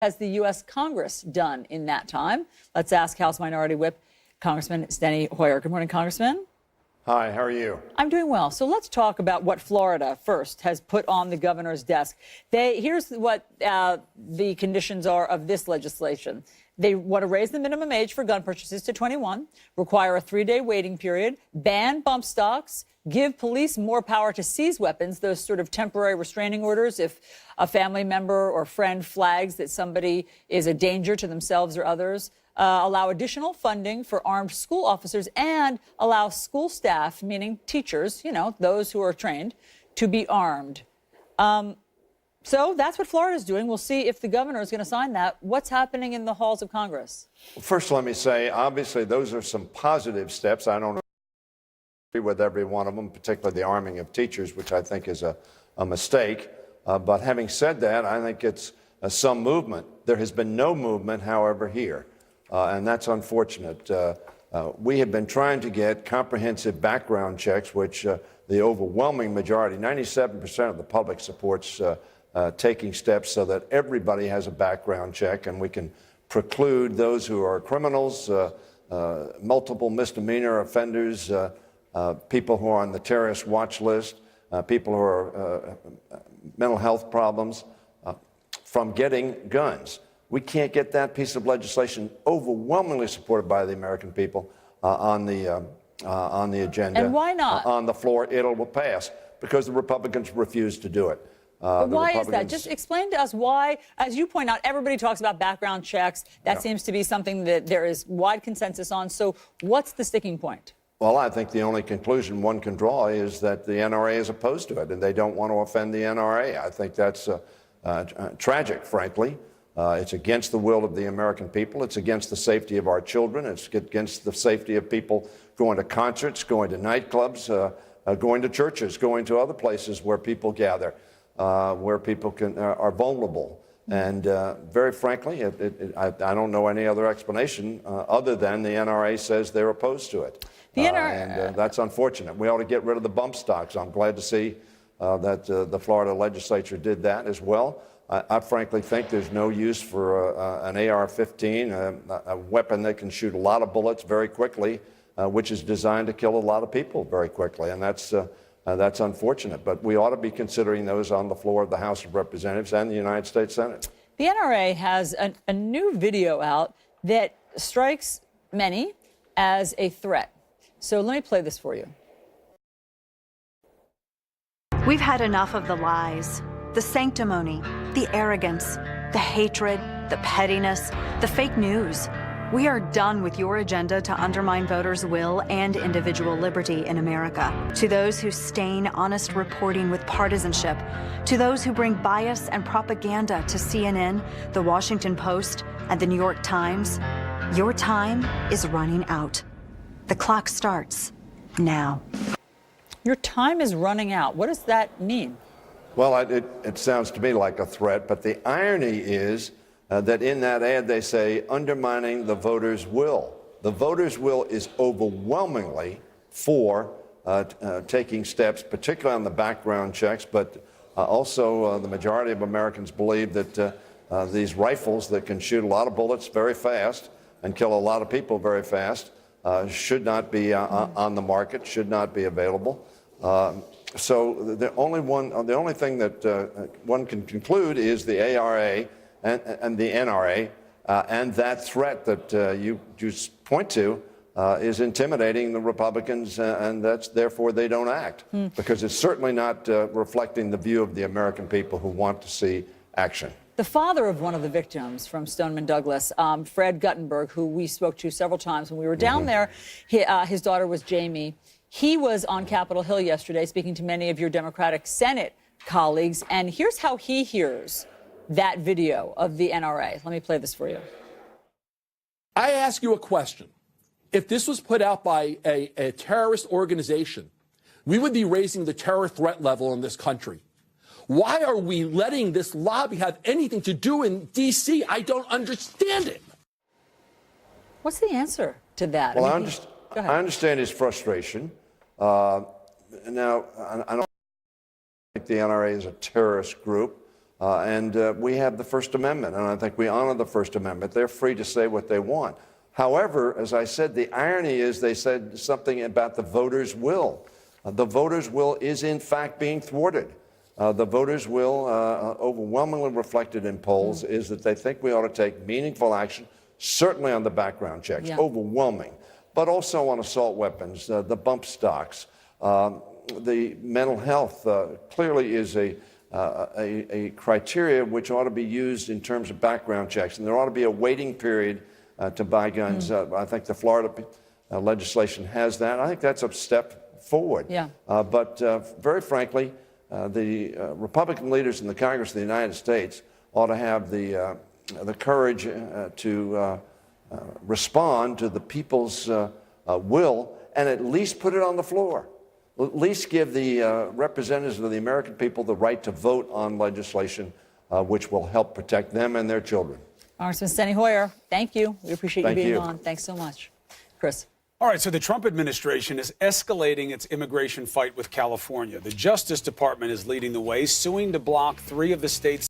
has the U.S. Congress done in that time? Let's ask House Minority Whip Congressman Steny Hoyer. Good morning, Congressman. Hi, how are you? I'm doing well. So let's talk about what Florida first has put on the governor's desk. Here's what the conditions are of this legislation. They want to raise the minimum age for gun purchases to 21, require a 3-day waiting period, ban bump stocks, give police more power to seize weapons, those sort of temporary restraining orders if a family member or friend flags that somebody is a danger to themselves or others, allow additional funding for armed school officers, and allow school staff, meaning teachers, those who are trained, to be armed. So that's what Florida's doing. We'll see if the governor is going to sign that. What's happening in the halls of Congress? First, let me say, obviously, those are some positive steps. I don't agree with every one of them, particularly the arming of teachers, which I think is a mistake. But having said that, I think it's some movement. There has been no movement, however, here, and that's unfortunate. We have been trying to get comprehensive background checks, which the overwhelming majority, 97% of the public supports taking steps so that everybody has a background check and we can preclude those who are criminals, multiple misdemeanor offenders, people who are on the terrorist watch list, people who are mental health problems, from getting guns. We can't get that piece of legislation overwhelmingly supported by the American people on the agenda. And why not? On the floor, it will pass because the Republicans refuse to do it. But why is that? Just explain to us why, as you point out, everybody talks about background checks. That seems to be something that there is wide consensus on. So what's the sticking point? Well, I think the only conclusion one can draw is that the NRA is opposed to it and they don't want to offend the NRA. I think that's tragic, frankly. It's against the will of the American people. It's against the safety of our children. It's against the safety of people going to concerts, going to nightclubs, going to churches, going to other places where people gather, where people are vulnerable. And very frankly, I don't know any other explanation other than the NRA says they're opposed to it. And that's unfortunate. We ought to get rid of the bump stocks. I'm glad to see that the Florida legislature did that as well. I frankly think there's no use for an AR-15, a weapon that can shoot a lot of bullets very quickly, which is designed to kill a lot of people very quickly. And that's unfortunate. But we ought to be considering those on the floor of the House of Representatives and the United States Senate. The NRA has a new video out that strikes many as a threat. So let me play this for you. We've had enough of the lies, the sanctimony, the arrogance, the hatred, the pettiness, the fake news. We are done with your agenda to undermine voters' will and individual liberty in America. To those who stain honest reporting with partisanship, to those who bring bias and propaganda to CNN, The Washington Post, and The New York Times, your time is running out. The clock starts now. Your time is running out. What does that mean? Well, it sounds to me like a threat, but the irony is that in that ad they say undermining the voters' will. The voters' will is overwhelmingly for taking steps, particularly on the background checks, but also the majority of Americans believe that these rifles that can shoot a lot of bullets very fast and kill a lot of people very fast should not be on the market, should not be available. So the only thing that one can conclude is the ARA and the NRA and that threat that you just point to is intimidating the Republicans, and that's therefore they don't act because it's certainly not reflecting the view of the American people who want to see action. The father of one of the victims from Stoneman Douglas, Fred Guttenberg, who we spoke to several times when we were down there, his daughter was Jamie. He was on Capitol Hill yesterday speaking to many of your Democratic Senate colleagues, and here's how he hears that video of the NRA. Let me play this for you. I ask you a question. If this was put out by a terrorist organization, we would be raising the terror threat level in this country. Why are we letting this lobby have anything to do in D.C.? I don't understand it. What's the answer to that? Well, I understand his frustration. Now, I don't think the NRA is a terrorist group. We have the First Amendment, and I think we honor the First Amendment. They're free to say what they want. However, as I said, the irony is they said something about the voters' will. The voters' will is, in fact, being thwarted. The voters' will, overwhelmingly reflected in polls, is that they think we ought to take meaningful action, certainly on the background checks, overwhelming, but also on assault weapons, the bump stocks, the mental health clearly is a criteria which ought to be used in terms of background checks, and there ought to be a waiting period to buy guns. I think the Florida legislation has that. I think that's a step forward. But very frankly, the Republican leaders in the Congress of the United States ought to have the courage to respond to the people's will and at least put it on the floor. At least give the representatives of the American people the right to vote on legislation which will help protect them and their children. Congressman Steny Hoyer, thank you. We appreciate you being on. Thanks so much. Chris. All right, so the Trump administration is escalating its immigration fight with California. The Justice Department is leading the way, suing to block 3 of the state's